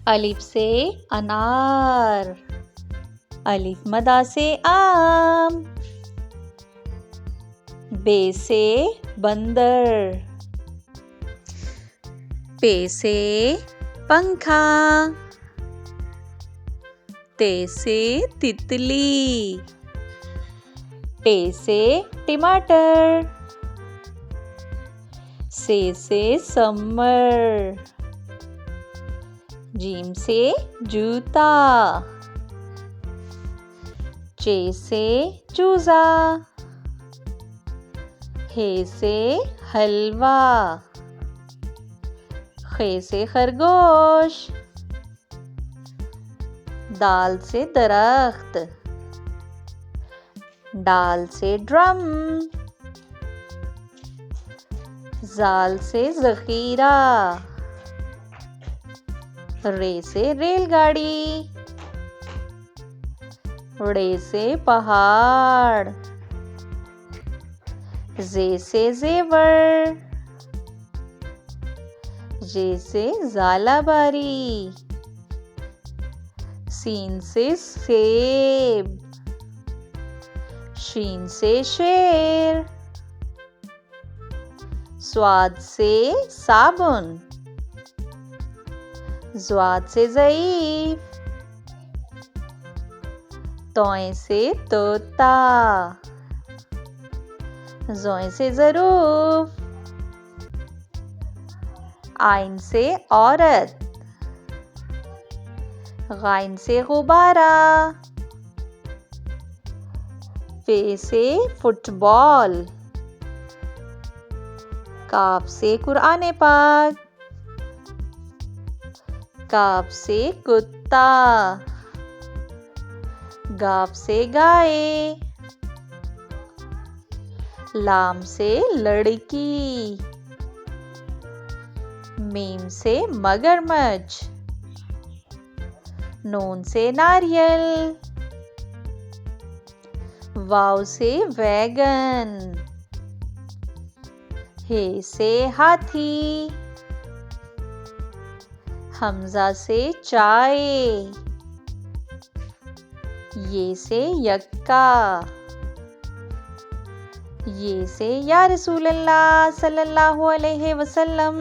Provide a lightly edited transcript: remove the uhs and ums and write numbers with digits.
अलिफ से अनार, अलिफ मदा से आम, बे से बंदर, पे से पंखा, ते से तितली, टे से टमाटर, से समर, जीम से जूता, चे से चूजा, हे से हलवा, खे से खरगोश, दाल से दरख्त, डाल से ड्रम, जाल से जखीरा, रे से रेलगाड़ी, रे से पहाड़, जे से जेवर, जे से झालाबारी, सीन से सेब, शीन से शेर, स्वाद से साबुन, ज़्वाद से ज़ईफ, तोय से तोता, ज़ोय से ज़रूफ, आइन से औरत, गाइन से गुब्बारा, फे से फुटबॉल, काफ से कुरान पाक, काफ से कुत्ता, गाफ से गाय, लाम से लड़की, मीम से मगरमच्छ, नून से नारियल, वाव से वैगन, हे से हाथी, हमजा से चाय, ये से यक्का, ये से या रसूल अल्लाह सल्लल्लाहु अलैहि वसल्लम।